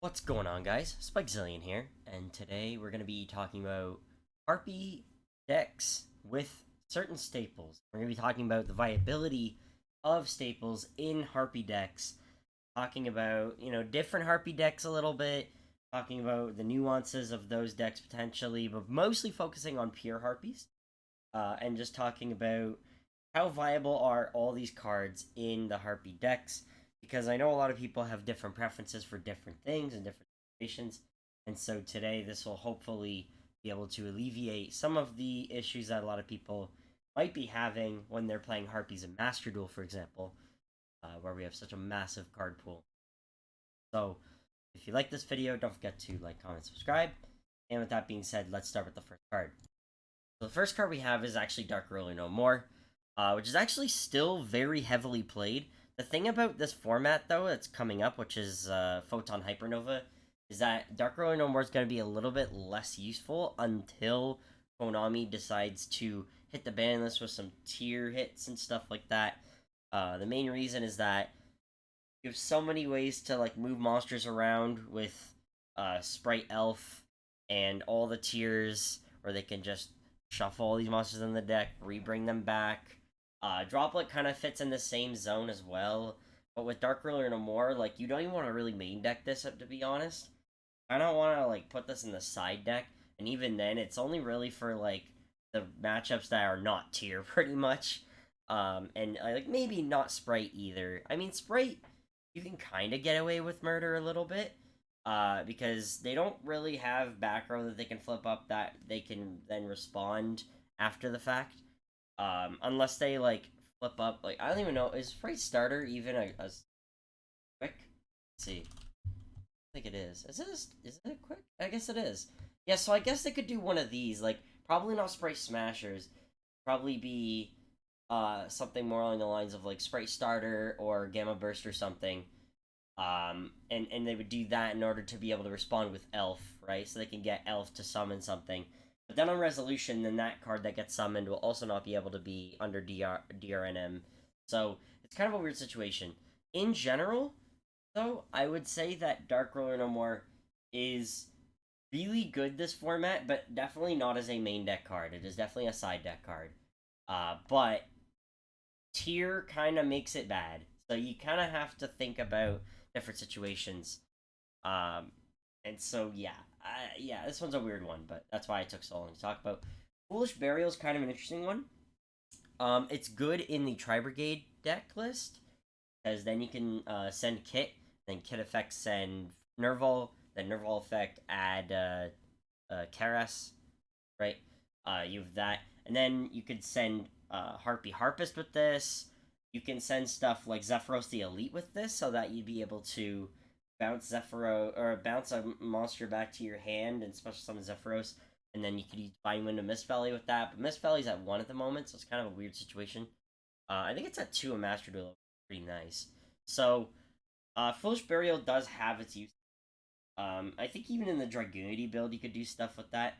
What's going on, guys? Spikezillion here, and today we're going to be talking about Harpy decks with certain staples. We're going to be talking about the viability of staples in Harpy decks, talking about, different Harpy decks a little bit, talking about the nuances of those decks potentially, but mostly focusing on pure Harpies, and just talking about how viable are all these cards in the Harpy decks, because I know a lot of people have different preferences for different things and different situations. And so today, this will hopefully be able to alleviate some of the issues that a lot of people might be having when they're playing Harpies in Master Duel, for example, where we have such a massive card pool. So, if you like this video, don't forget to like, comment, subscribe. And with that being said, let's start with the first card. So the first card we have is actually Dark Ruler No More, which is actually still very heavily played. The thing about this format, though, that's coming up, which is Photon Hypernova, is that Dark Ruler No More is going to be a little bit less useful until Konami decides to hit the ban list with some tier hits and stuff like that. The main reason is that you have so many ways to like move monsters around with Sprite Elf and all the tiers, or they can just shuffle all these monsters in the deck, rebring them back. Droplet kind of fits in the same zone as well, but with Dark Ruler No More, like you don't even want to really main deck this, to be honest. I don't want to like put this in the side deck, and even then, it's only really for like the matchups that are not tier, pretty much. And like maybe not Sprite either. I mean, Sprite you can kind of get away with murder a little bit, because they don't really have backrow that they can flip up that they can then respond after the fact. Unless they like flip up, like I don't even know, is Sprite Starter even a quick? Let's see. I think it is. Is it a quick? I guess it is. Yeah, so I guess they could do one of these. Like probably not Sprite Smashers. Probably be something more along the lines of like Sprite Starter or Gamma Burst or something. And they would do that in order to be able to respond with Elf, right? So they can get Elf to summon something. But then on resolution, then that card that gets summoned will also not be able to be under DRNM. So it's kind of a weird situation. In general, though, I would say that Dark Ruler No More is really good this format, but definitely not as a main deck card. It is definitely a side deck card. But tier kind of makes it bad. So you kind of have to think about different situations. Um, and so yeah, this one's a weird one, but that's why it took so long to talk about. Foolish Burial is kind of an interesting one. It's good in the Tri Brigade deck list because then you can send Kit, then Kit effect send Nerval, then Nerval effect add Karas, right? You have that, and then you could send Harpy Harpist with this. You can send stuff like Zephyros the Elite with this, so that you'd be able to bounce Zephyros or bounce a monster back to your hand and special summon Zephyros, and then you could use Divine Wind to Mist Valley with that. But Mist Valley's at 1 at the moment, so it's kind of a weird situation. I think it's at 2 in Master Duel, pretty nice. So, Foolish Burial does have its use. I think even in the Dragoonity build, you could do stuff with that.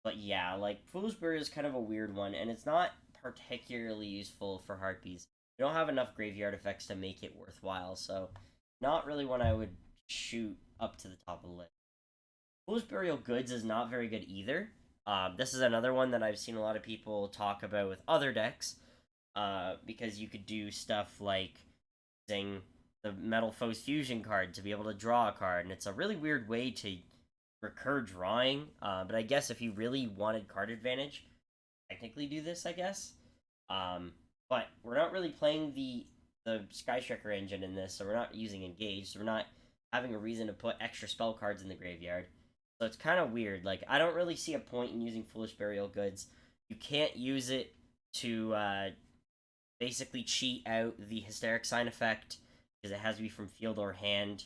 But yeah, like Foolish Burial is kind of a weird one, and it's not particularly useful for Harpies. You don't have enough graveyard effects to make it worthwhile, so not really one I would shoot up to the top of the list. Foolish Burial Goods is not very good either. This is another one that I've seen a lot of people talk about with other decks, because you could do stuff like using the Metal Foes Fusion card to be able to draw a card, and it's a really weird way to recur drawing. But I guess if you really wanted card advantage, technically do this, I guess. But we're not really playing the Sky Striker engine in this, so we're not using Engage, so we're not having a reason to put extra spell cards in the graveyard. So it's kind of weird. Like, I don't really see a point in using Foolish Burial Goods. You can't use it to basically cheat out the Hysteric Sign effect, because it has to be from field or hand.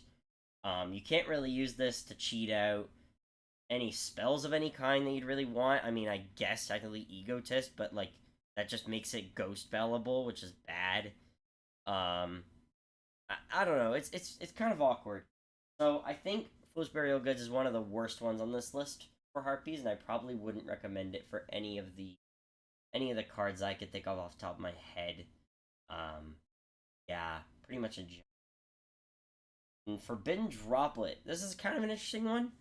You can't really use this to cheat out any spells of any kind that you'd really want. I mean, I guess technically Egotist, but like that just makes it ghost bellable, which is bad. I don't know. It's kind of awkward. So I think Foolish Burial Goods is one of the worst ones on this list for Harpies, and I probably wouldn't recommend it for any of the cards I could think of off the top of my head. Um, yeah, pretty much a And Forbidden Droplet. This is kind of an interesting one.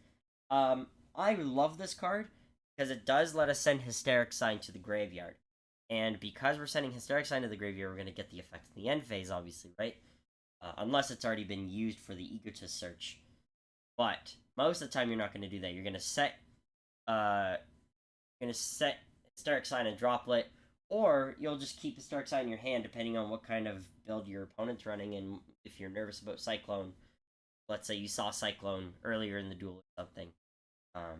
Um, I love this card because it does let us send Hysteric Sign to the graveyard. And because we're sending Hysteric Sign to the graveyard, we're going to get the effect in the end phase, obviously, right? Unless it's already been used for the Egotist search. But most of the time, you're not going to do that. You're going to set, Hysteric Sign and Droplet, or you'll just keep Hysteric Sign in your hand, depending on what kind of build your opponent's running, and if you're nervous about Cyclone. Let's say you saw Cyclone earlier in the duel or something.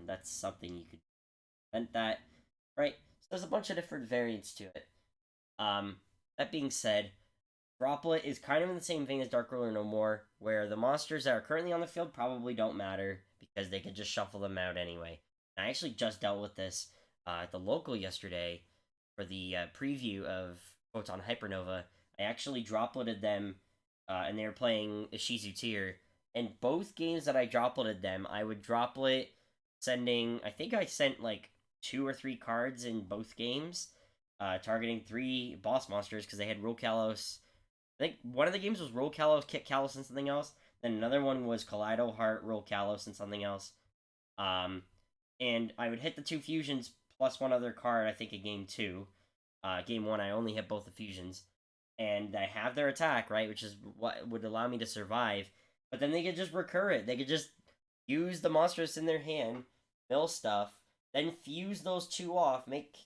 That's something you could prevent that, right? So there's a bunch of different variants to it. That being said, Droplet is kind of in the same vein as Dark Ruler No More, where the monsters that are currently on the field probably don't matter because they could just shuffle them out anyway. And I actually just dealt with this at the local yesterday for the preview of Photon Hypernova. I actually dropleted them, and they were playing Ishizu Tier. And both games that I dropleted them, I would droplet sending. I think I sent like 2 or 3 cards in both games, targeting 3 boss monsters because they had Roll Kalos. I think one of the games was Roll Kalos, Kick Kalos, and something else. Then another one was Kaleido Heart, Roll Kalos, and something else. And I would hit the 2 fusions plus one other card, I think, in game 2. Game 1, I only hit both the fusions. And I have their attack, right, which is what would allow me to survive. But then they could just recur it. They could just use the monsters in their hand, mill stuff, then fuse those 2 off, make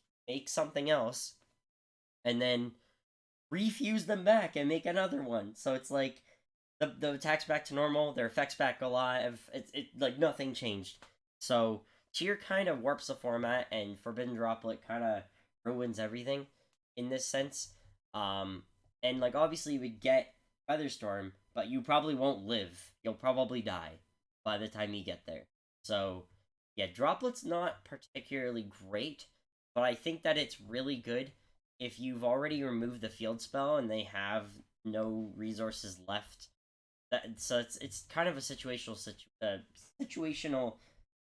something else, and then refuse them back and make another one. So it's like the attack's back to normal, their effects back alive. It like nothing changed. So Cheer kind of warps the format, and Forbidden Droplet kind of ruins everything in this sense. And like obviously you would get Featherstorm, but you probably won't live. You'll probably die by the time you get there. So yeah, Droplet's not particularly great, but I think that it's really good if you've already removed the field spell and they have no resources left. So it's kind of a situational.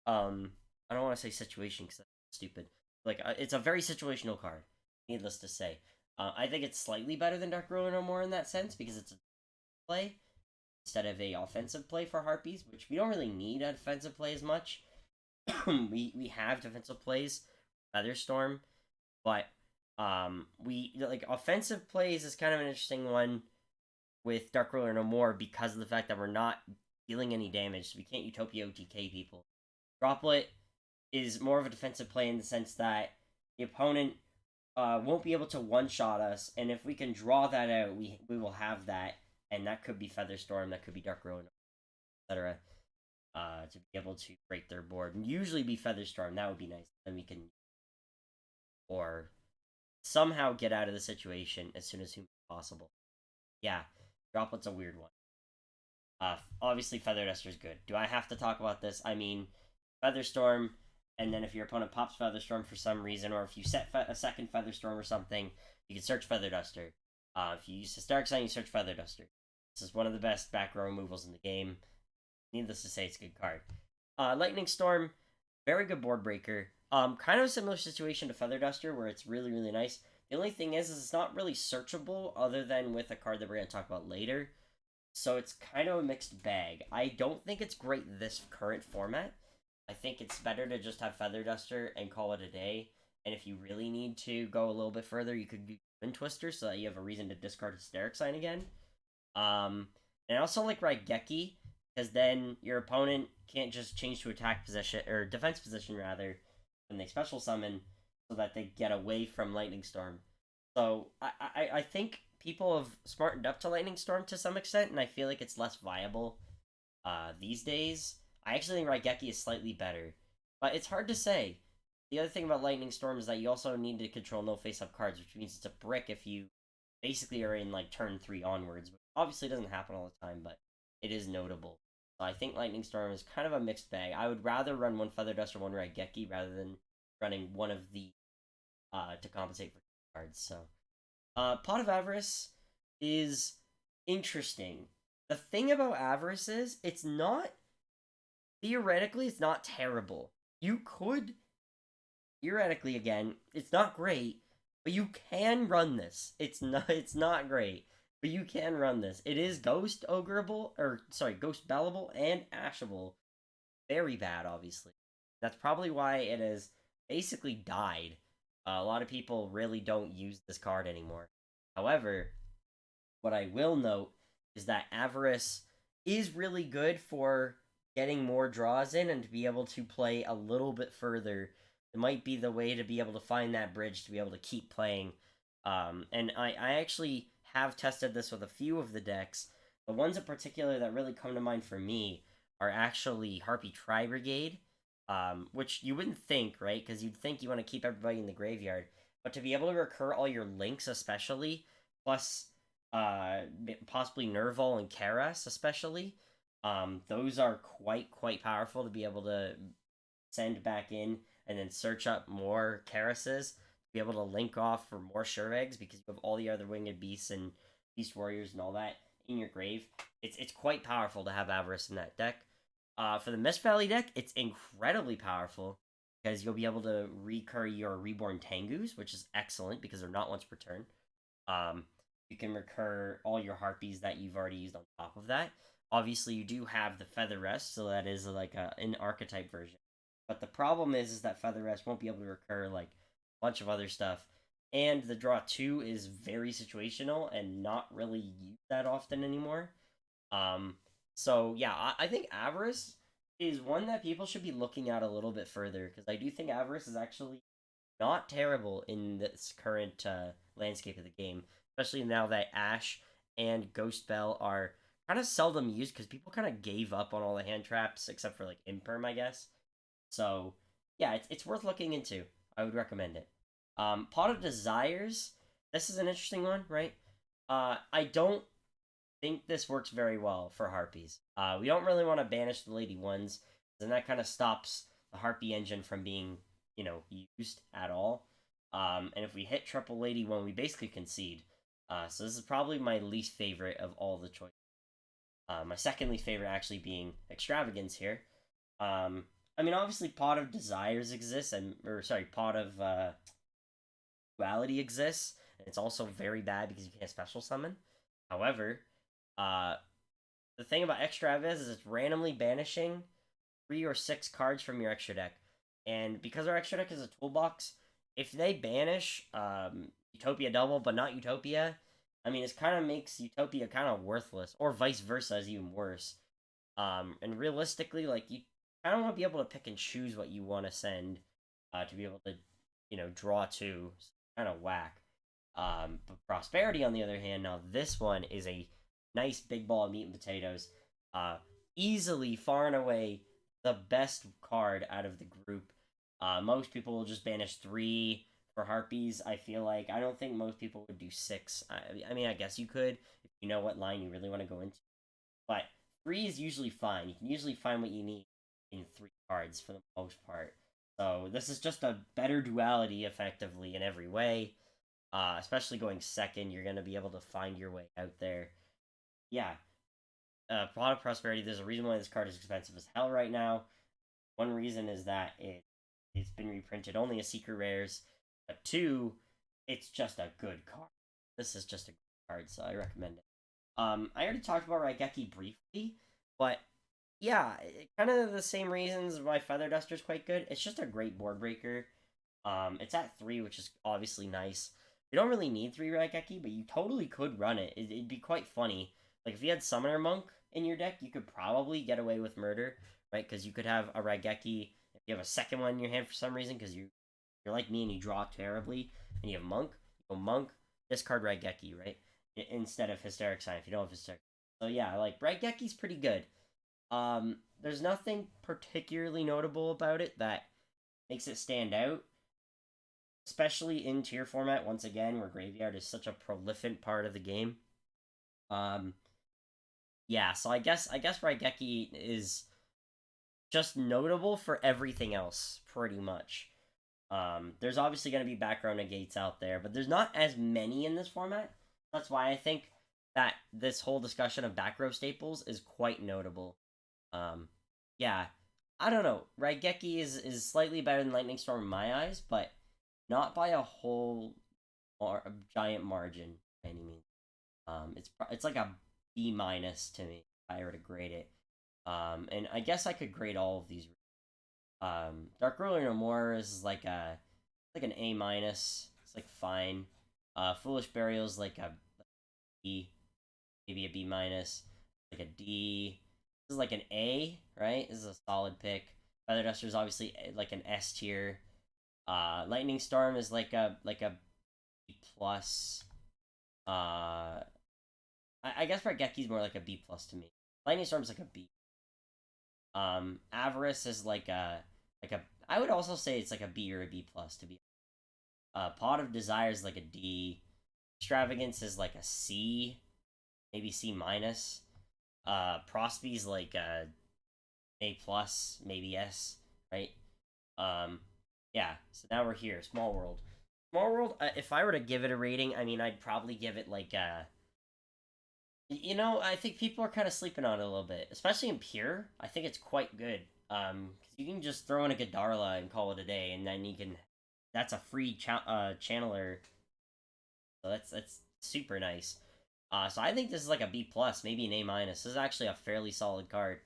I don't want to say situation because that's stupid. Like it's a very situational card. Needless to say, I think it's slightly better than Dark Ruler No More in that sense because it's a play instead of a offensive play for Harpies, which we don't really need a defensive play as much. we have defensive plays, Featherstorm, but we like offensive plays is kind of an interesting one with Dark Ruler No More because of the fact that we're not dealing any damage, so we can't Utopia OTK people. Droplet is more of a defensive play in the sense that the opponent won't be able to one-shot us, and if we can draw that out, we will have that, and that could be Featherstorm, that could be Dark Ruler, etc. To be able to break their board, and usually be Featherstorm. That would be nice. Then we can, or somehow get out of the situation as soon as humanly possible. Yeah, Droplet's a weird one. Obviously Feather Duster is good. Do I have to talk about this? I mean, Featherstorm, and then if your opponent pops Featherstorm for some reason, or if you set a second Featherstorm or something, you can search Feather Duster. If you use Hysteric Sign, you search Feather Duster. This is one of the best back row removals in the game. Needless to say, it's a good card. Lightning Storm, very good board breaker. Kind of a similar situation to Feather Duster, where it's really, really nice. The only thing is it's not really searchable other than with a card that we're going to talk about later. So it's kind of a mixed bag. I don't think it's great this current format. I think it's better to just have Feather Duster and call it a day. And if you really need to go a little bit further, you could do Twin Twister so that you have a reason to discard Hysteric Sign again. And I also like Raigeki, because then your opponent can't just change to attack position, or defense position rather, when they special summon, so that they get away from Lightning Storm. So I think people have smartened up to Lightning Storm to some extent, and I feel like it's less viable these days. I actually think Raigeki is slightly better, but it's hard to say. The other thing about Lightning Storm is that you also need to control no face-up cards, which means it's a brick if you basically are in like turn 3 onwards, which obviously doesn't happen all the time, but it is notable. So I think Lightning Storm is kind of a mixed bag. I would rather run one Feather Duster, one Raigeki, rather than running one of the to compensate for cards. So Pot of Avarice is interesting. The thing about Avarice is it's not theoretically it's not terrible. You could theoretically, again, it's not great, but you can run this. It's not great. but you can run this. It is Ghost Ogreable, or sorry, Ghost Bellable and Ashable. Very bad, obviously. That's probably why it has basically died. A lot of people really don't use this card anymore. However, what I will note is that Avarice is really good for getting more draws in and to be able to play a little bit further. It might be the way to be able to find that bridge to be able to keep playing. And I actually have tested this with a few of the decks. The ones in particular that really come to mind for me are actually Harpy Tri Brigade, which you wouldn't think, right? Because you'd think you want to keep everybody in the graveyard. But to be able to recur all your links, especially, plus uh, possibly Nerval and Karas, especially, those are quite powerful to be able to send back in and then search up more Karases to be able to link off for more Shurregs because you have all the other winged beasts and beast warriors and all that in your grave. It's quite powerful to have Avarice in that deck. For the Mist Valley deck, it's incredibly powerful because you'll be able to recur your Reborn Tengus, which is excellent because they're not once per turn. Um, you can recur all your Harpies that you've already used on top of that. Obviously, you do have the Feather Rest, so that is like an archetype version. But the problem is that Feather Rest won't be able to recur like a bunch of other stuff. And the draw 2 is very situational and not really used that often anymore. Um, so yeah, I think Avarice is one that people should be looking at a little bit further because I do think Avarice is actually not terrible in this current landscape of the game, especially now that Ash and Ghost Bell are kind of seldom used because people kind of gave up on all the hand traps except for like Imperm, I guess. So yeah, it's worth looking into. I would recommend it. Pot of Desires. This is an interesting one, right? I don't think this works very well for Harpies. We don't really want to banish the Lady Ones, then that kind of stops the Harpy engine from being, used at all. And if we hit triple Lady One, we basically concede. So this is probably my least favorite of all the choices. My second least favorite actually being Extravagance here. Um, I mean, obviously, Pot of Desires exists, Pot of Duality exists, and it's also very bad because you can't special summon. However, uh, the thing about Extravagance is it's randomly banishing 3 or 6 cards from your extra deck. And because our extra deck is a toolbox, if they banish Utopia Double but not Utopia, I mean, it kind of makes Utopia kind of worthless, or vice versa is even worse. And realistically, like, you kind of want to be able to pick and choose what you want to send to be able to, draw two. Kind of whack. But Prosperity, on the other hand, now this one is a nice big ball of meat and potatoes. Easily, far and away, the best card out of the group. Most people will just banish 3 for Harpies. I feel like I don't think most people would do 6. I mean, I guess you could if you know what line you really want to go into. But 3 is usually fine. You can usually find what you need in 3 cards for the most part. So this is just a better duality, effectively, in every way. Especially going second, you're going to be able to find your way out there. Yeah, Pot of Prosperity, there's a reason why this card is expensive as hell right now. One reason is that it's been reprinted only as secret rares. But 2, it's just a good card. This is just a good card, so I recommend it. I already talked about Raigeki briefly, but yeah, kind of the same reasons why Feather Duster is quite good. It's just a great board breaker. It's at 3, which is obviously nice. You don't really need 3 Raigeki, but you totally could run it. It'd be quite funny. Like, if you had Summoner Monk in your deck, you could probably get away with murder, right? Because you could have a Raigeki if you have a second one in your hand for some reason, because you're like me and you draw terribly, and you have Monk. You go Monk, discard Raigeki, right? Instead of Hysteric Sign if you don't have Hysteric. So yeah, like, Raigeki's pretty good. There's nothing particularly notable about it that makes it stand out, especially in tier format. Once again, where Graveyard is such a prolific part of the game. Um, yeah, so I guess Raigeki is just notable for everything else, pretty much. There's obviously going to be background negates out there, but there's not as many in this format. That's why I think that this whole discussion of backrow staples is quite notable. Um, yeah, I don't know. Raigeki is slightly better than Lightning Storm in my eyes, but not by a whole giant margin by any means. It's like a B minus to me if I were to grade it. And I guess I could grade all of these. Dark Ruler No More is like an A minus. It's like fine. Foolish Burial is like a B, maybe a B minus, like a D. This is like an A, right? This is a solid pick. Feather Duster is obviously like an S tier. Lightning Storm is like a B plus. I guess Raigeki more like a B plus to me. Lightning Storm's like a B. Avarice is like a. I would also say it's like a B or a B plus to be. Pot of Desire is like a D. Extravagance is like a C, maybe C minus. Prospy's like A plus, maybe S, right? Um, yeah. So now we're here. Small World. Small World. If I were to give it a rating, I mean, I'd probably give it like I think people are kind of sleeping on it a little bit, especially in Pure. I think it's quite good. Because you can just throw in a Godarla and call it a day, and then you can. That's a free channeler, so that's super nice. So I think this is like a B plus, maybe an A minus. This is actually a fairly solid card,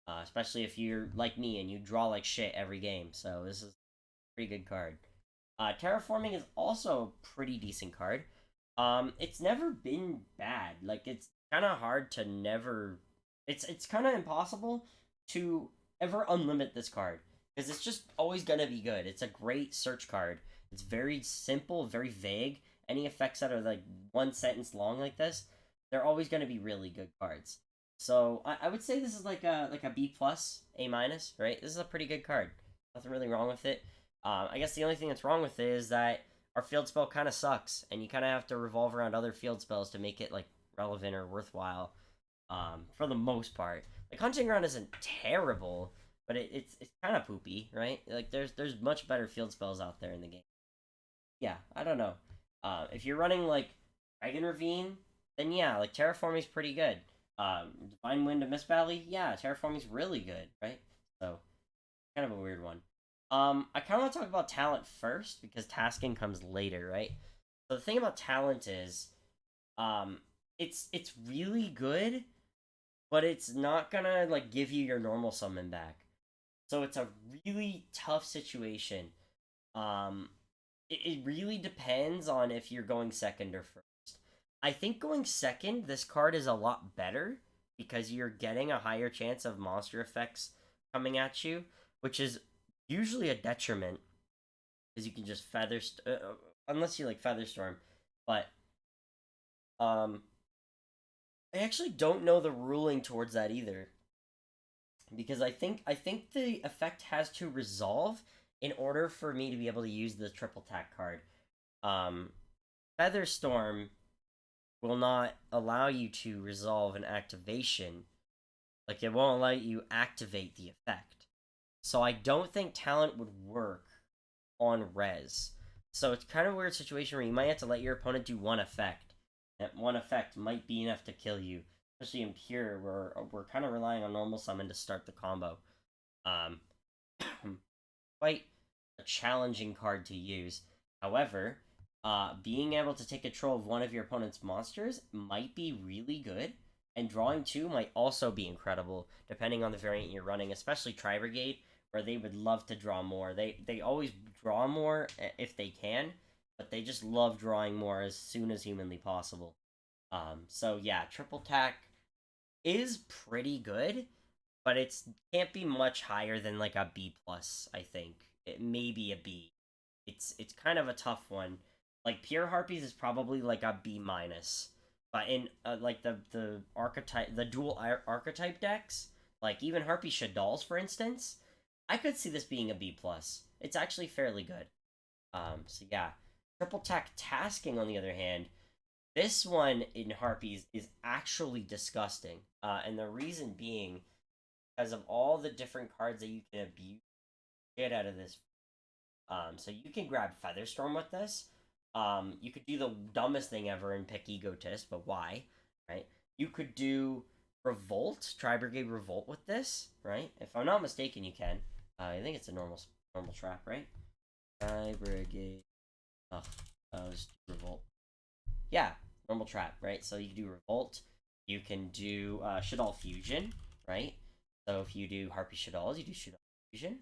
especially if you're like me and you draw like shit every game. So this is a pretty good card. Terraforming is also a pretty decent card. It's never been bad. Like it's kind of hard to never. It's kind of impossible to ever unlimit this card because it's just always gonna be good. It's a great search card. It's very simple, very vague. Any effects that are like one sentence long like this, they're always gonna be really good cards. So I would say this is like a B plus, A minus, right? This is a pretty good card. Nothing really wrong with it. I guess the only thing that's wrong with it is that our field spell kind of sucks, and you kind of have to revolve around other field spells to make it like relevant or worthwhile. For the most part, like Hunting Ground isn't terrible, but it's kind of poopy, right? Like there's much better field spells out there in the game. Yeah, I don't know. If you're running like Dragon Ravine, then yeah, like Terraforming's pretty good. Divine Wind of Mist Valley, yeah, Terraforming's really good, right? So kind of a weird one. I kind of want to talk about talent first because tasking comes later, right? So the thing about talent is, um, it's really good, but it's not gonna like give you your normal summon back. So it's a really tough situation. Um, it really depends on if you're going second or first. I think going second, this card is a lot better because you're getting a higher chance of monster effects coming at you, which is usually a detriment because you can just unless you like Featherstorm. But um, I actually don't know the ruling towards that either because I think the effect has to resolve in order for me to be able to use the triple tack card. Um, Featherstorm will not allow you to resolve an activation. Like it won't allow you to activate the effect. So I don't think talent would work on res. So it's kind of a weird situation where you might have to let your opponent do one effect. That one effect might be enough to kill you, especially in pure where we're kind of relying on normal summon to start the combo. Um, quite a challenging card to use. However, being able to take control of one of your opponent's monsters might be really good, and drawing two might also be incredible, depending on the variant you're running, especially Tri Brigade, where they would love to draw more. They always draw more if they can, but they just love drawing more as soon as humanly possible. So yeah, triple tack is pretty good, but it's can't be much higher than like a B plus. I think it may be a B. It's kind of a tough one. Like pure Harpies is probably like a B minus, but in like the archetype the dual archetype decks, like even Harpy Shaddoll's for instance, I could see this being a B plus. It's actually fairly good. So yeah, triple tack tasking on the other hand, this one in Harpies is actually disgusting. And the reason being because of all the different cards that you can abuse get out of this. So you can grab Featherstorm with this. You could do the dumbest thing ever and pick Egotist, but why? Right? You could do Revolt, Tri Brigade Revolt with this, right? If I'm not mistaken, you can. I think it's a normal trap, right? Tri Brigade. Oh, Revolt. Yeah, normal trap, right? So you can do Revolt, you can do Shaddoll Fusion, right? So if you do Harpy Shaddolls, you do Shaddoll Fusion.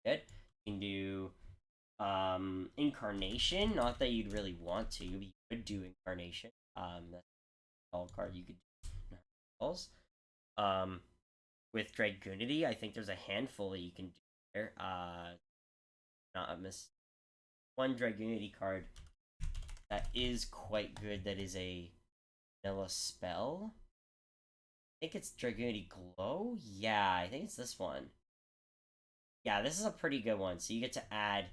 Good. You can do Incarnation. Not that you'd really want to, but you could do Incarnation. That's all card you could do. With Dragoonity, I think there's a handful that you can do there. Not miss one Dragoonity card that is quite good. That is a vanilla spell. I think it's Dragoonity Glow. Yeah, I think it's this one. Yeah, this is a pretty good one. So you get to add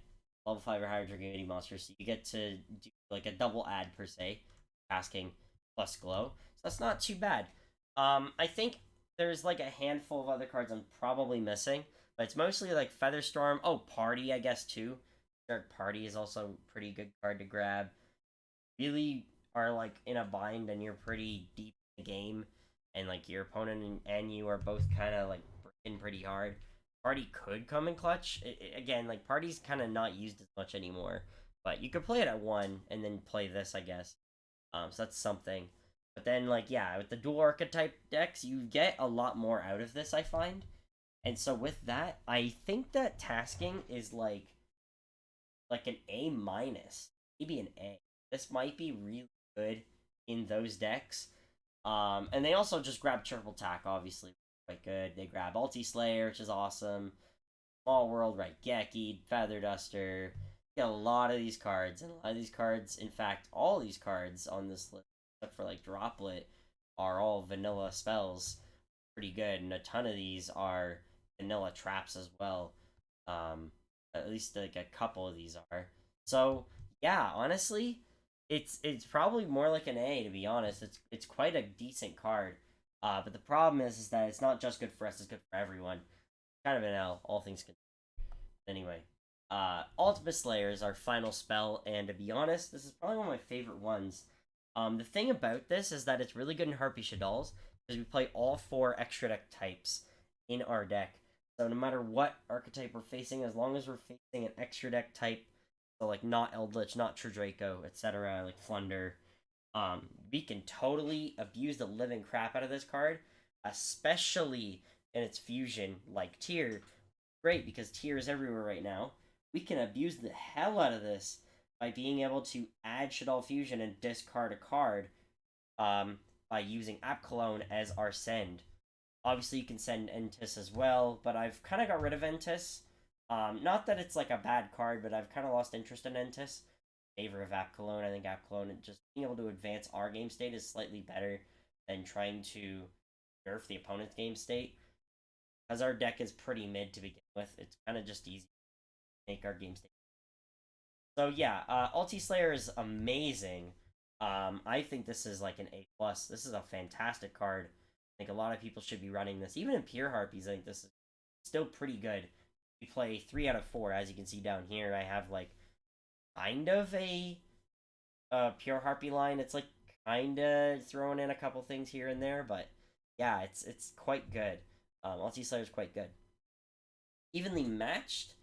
level 5 or higher Dragoonity monsters. So you get to do like a double add per se, asking plus glow. So that's not too bad. I think there's like a handful of other cards I'm probably missing, but it's mostly like Featherstorm. Oh, Party, I guess too. Dark Party is also a pretty good card to grab. Really are like in a bind and you're pretty deep in the game, and like your opponent and you are both kind of like breaking pretty hard. Party could come in clutch. Again, like Party's kind of not used as much anymore, but you could play it at 1 and then play this, I guess. So that's something. But then, like, yeah, with the dual archetype decks, you get a lot more out of this, I find. And so with that, I think that tasking is like an A minus, maybe an A. This might be really good in those decks. And they also just grab triple tack, obviously, quite good. They grab Ulti Slayer, which is awesome. Small World, right? Geki, Feather Duster. Get a lot of these cards, and a lot of these cards, in fact, all these cards on this list, except for like Droplet, are all vanilla spells. Pretty good, and a ton of these are vanilla traps as well. At least like a couple of these are. So yeah, honestly, it's probably more like an A, to be honest. It's quite a decent card. But the problem is that it's not just good for us; it's good for everyone. Kind of an L, all things considered. Anyway, Ultimate Slayer is our final spell, and to be honest, this is probably one of my favorite ones. The thing about this is that it's really good in Harpy Shaddolls, because we play all 4 extra deck types in our deck. So no matter what archetype we're facing, as long as we're facing an extra deck type, so like not Eldritch, not Draco, etc., like Flunder, we can totally abuse the living crap out of this card, especially in its fusion, like Tier. Great, because Tier is everywhere right now. We can abuse the hell out of this by being able to add Shaddoll Fusion and discard a card by using App Cologne as our send. Obviously, you can send Entis as well, but I've kind of got rid of Entis. Not that it's like a bad card, but I've kind of lost interest in Entis. In favor of App Cologne. I think App Cologne, just being able to advance our game state is slightly better than trying to nerf the opponent's game state. Because our deck is pretty mid to begin with, it's kind of just easy to make our game state. So yeah, Ulti Slayer is amazing. I think this is like an A+. This is a fantastic card. I think a lot of people should be running this. Even in Pure Harpies, I think this is still pretty good. We play 3 out of 4, as you can see down here. I have like kind of a Pure Harpy line. It's like kind of throwing in a couple things here and there, but yeah, it's quite good. Ulti Slayer is quite good. Evenly matched.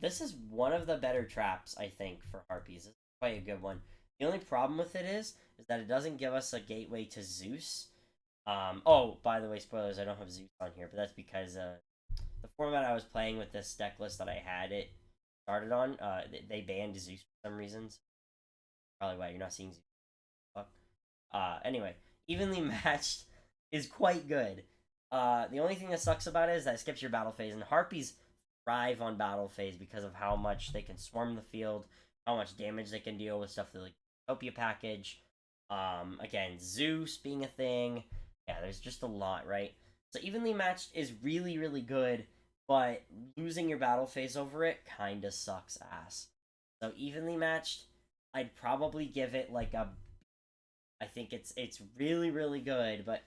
This is one of the better traps, I think, for Harpies. It's quite a good one. The only problem with it is that it doesn't give us a gateway to Zeus. Oh, by the way, spoilers, I don't have Zeus on here, but that's because the format I was playing with this deck list that I had it started on, they banned Zeus for some reasons. Probably why you're not seeing Zeus. Fuck. Anyway, evenly matched is quite good. The only thing that sucks about it is that it skips your battle phase, and Harpies thrive on battle phase because of how much they can swarm the field, how much damage they can deal with stuff like Utopia package. Again, Zeus being a thing. Yeah, there's just a lot, right? So evenly matched is really, really good, but losing your battle phase over it kinda sucks ass. So evenly matched, I'd probably give it like a. I think it's really, really good, but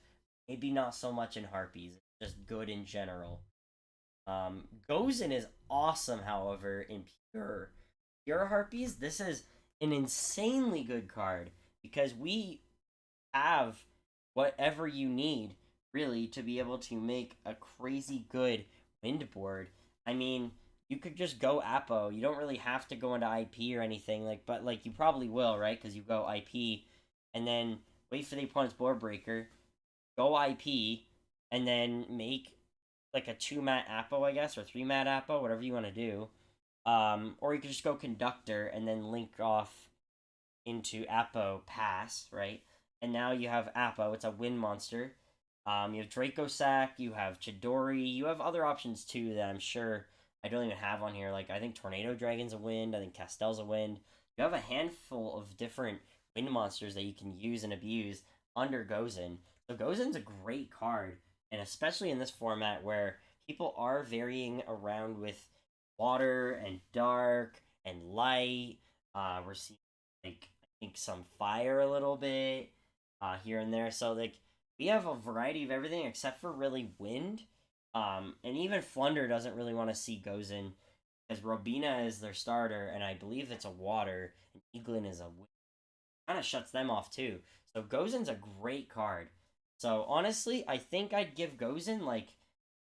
maybe not so much in Harpies. It's just good in general. Gozen is awesome, however, in Pure Harpies. This is an insanely good card because we have whatever you need, really, to be able to make a crazy good wind board. I mean, you could just go Apo. You don't really have to go into IP or anything, but like you probably will, right? Because you go IP and then wait for the opponent's board breaker, go IP, and then make like a 2 mat Apo, I guess, or 3 mat Apo, whatever you want to do. Or you could just go Conductor and then link off into Apo Pass, right? And now you have Apo. It's a wind monster. You have Draco Sack. You have Chidori. You have other options too that I'm sure I don't even have on here. Like I think Tornado Dragon's a wind. I think Castell's a wind. You have a handful of different wind monsters that you can use and abuse under Gozen. So Gozen's a great card, and especially in this format where people are varying around with water and dark and light. We're seeing like I think some fire a little bit here and there. So like we have a variety of everything except for really wind. And even Flunder doesn't really want to see Gozen as Robina is their starter, and I believe it's a water, and Eaglin is a wind. Kind of shuts them off too. So Gozen's a great card. So honestly, I think I'd give Gozen like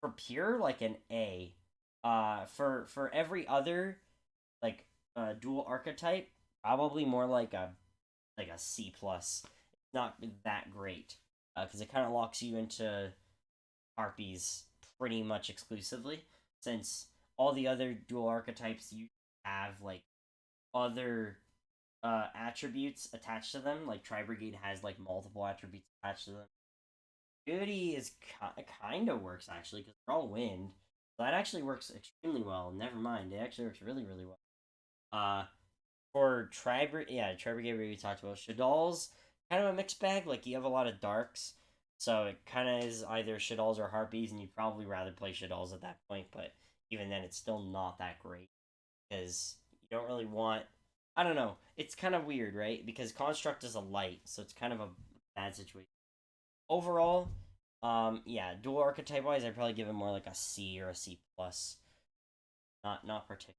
for pure like an A. For every other like dual archetype, probably more like a C plus. It's not that great because it kind of locks you into Harpies pretty much exclusively, since all the other dual archetypes you have like other attributes attached to them. Like Tri Brigade has like multiple attributes attached to them. Duty is kind of works actually because they're all wind. So that actually works extremely well. Never mind, it actually works really really well. Uh, for Tri Brigade we talked about. Shadal's kind of a mixed bag. Like you have a lot of darks, so it kind of is either Shadal's or Harpies, and you'd probably rather play Shadal's at that point. But even then, it's still not that great because you don't really want. I don't know. It's kind of weird, right? Because Construct is a light, so it's kind of a bad situation. Overall, yeah, dual archetype wise, I'd probably give it more like a C or a C plus. Not particular.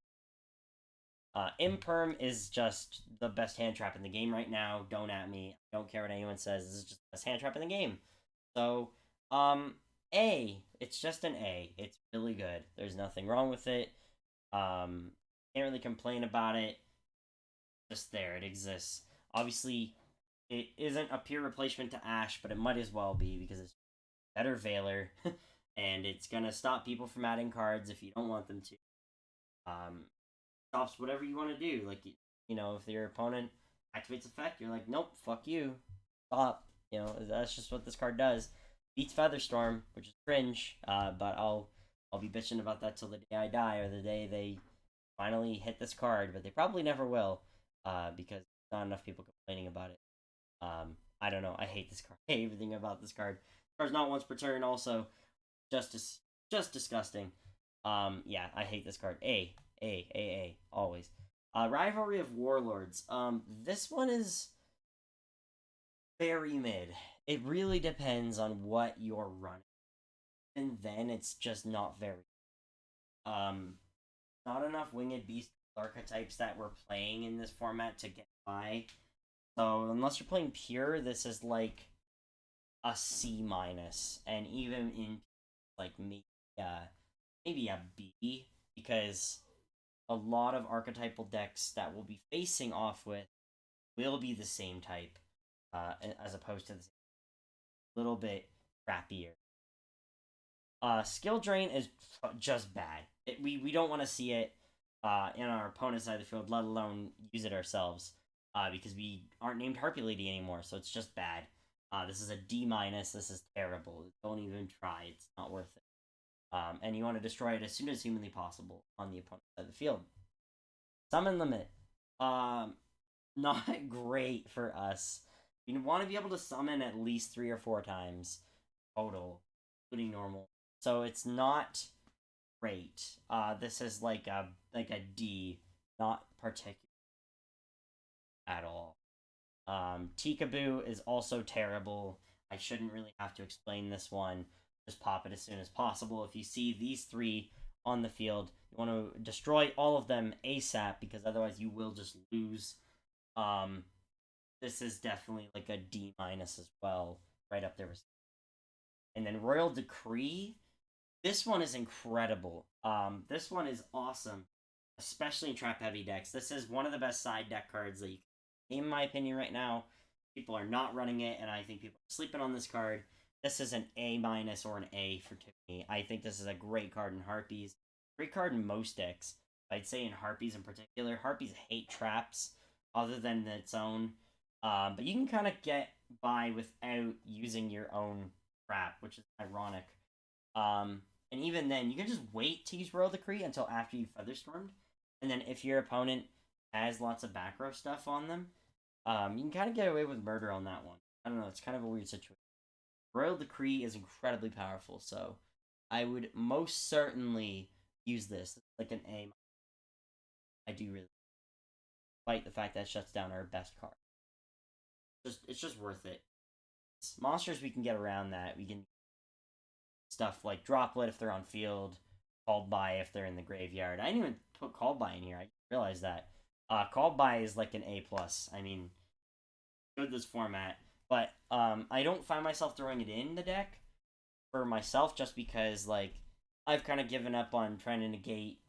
Imperm is just the best hand trap in the game right now. Don't at me. I don't care what anyone says. This is just the best hand trap in the game. So, A. It's just an A. It's really good. There's nothing wrong with it. Can't really complain about it. Just there. It exists. Obviously, it isn't a pure replacement to Ash, but it might as well be because it's better Veiler, and it's gonna stop people from adding cards if you don't want them to. Stops whatever you want to do. Like if your opponent activates effect, you're like, nope, fuck you, stop. That's just what this card does. Beats Featherstorm, which is cringe. But I'll be bitching about that till the day I die or the day they finally hit this card. But they probably never will, because not enough people complaining about it. I don't know. I hate this card. I hate everything about this card. This card's not once per turn. Also, just disgusting. Yeah, I hate this card. A, always. Rivalry of Warlords. This one is very mid. It really depends on what you're running, and then it's just not very. Um, not enough winged beast archetypes that we're playing in this format to get by. So unless you're playing pure, this is like a C minus, and even in like maybe a B, because a lot of archetypal decks that we'll be facing off with will be the same type, as opposed to the little bit crappier. Skill drain is just bad. We don't want to see it in our opponent's side of the field, let alone use it ourselves, because we aren't named Harpies anymore, so it's just bad. This is a D minus. This is terrible. Don't even try. It's not worth it. And you want to destroy it as soon as humanly possible on the opponent's side of the field. Summon limit. Not great for us. You want to be able to summon at least 3 or 4 times total, including normal. So it's not great. This is like a D, not particular at all. Tikaboo is also terrible. I shouldn't really have to explain this one. Just pop it as soon as possible. If you see these 3 on the field, you want to destroy all of them ASAP, because otherwise you will just lose. This is definitely like a D minus as well, right up there with. And then Royal Decree. This one is incredible. This one is awesome, especially in trap heavy decks. This is one of the best side deck cards that you can, in my opinion, right now. People are not running it, and I think people are sleeping on this card. This is an A minus or an A for me. I think this is a great card in Harpies. Great card in most decks. I'd say in Harpies in particular. Harpies hate traps other than its own. But you can kind of get by without using your own trap, which is ironic. And even then, you can just wait to use Royal Decree until after you Featherstormed. And then if your opponent has lots of back row stuff on them, you can kind of get away with murder on that one. I don't know, it's kind of a weird situation. Royal Decree is incredibly powerful, so I would most certainly use this like an A. I do really, despite the fact that it shuts down our best card. It's just worth it. Monsters, we can get around that. We can stuff like Droplet if they're on field, Called By if they're in the graveyard. I didn't even put Called By in here. I realized that. Called By is like an A+. I mean, good this format. But I don't find myself throwing it in the deck for myself just because, like, I've kind of given up on trying to negate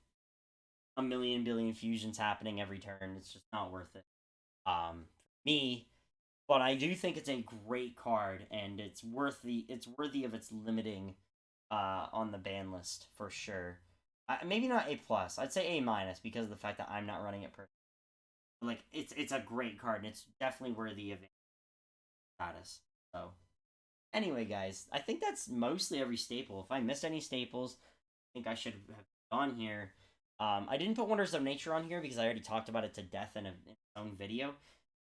a million billion fusions happening every turn. It's just not worth it. For me, but I do think it's a great card, and it's worthy of its limiting on the ban list for sure. Maybe not A+. I'd say A- because of the fact that I'm not running it personally. Like, it's a great card, and it's definitely worthy of status. So, anyway, guys, I think that's mostly every staple. If I missed any staples, I think I should have gone here. I didn't put Wonders of Nature on here because I already talked about it to death in its own video.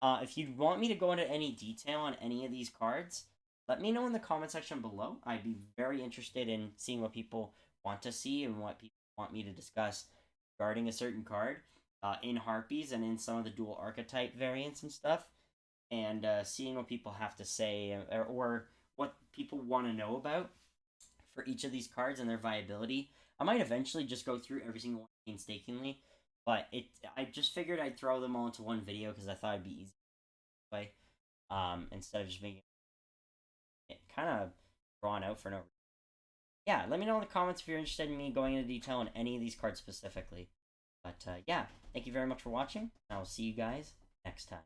If you'd want me to go into any detail on any of these cards, let me know in the comment section below. I'd be very interested in seeing what people want to see and what people want me to discuss regarding a certain card in Harpies and in some of the dual archetype variants and stuff, and seeing what people have to say or what people want to know about for each of these cards and their viability. I might eventually just go through every single one painstakingly, but I just figured I'd throw them all into one video because I thought it'd be easy way, instead of just making it kind of drawn out for no reason. Yeah, let me know in the comments if you're interested in me going into detail on any of these cards specifically. But yeah, thank you very much for watching. I will see you guys next time.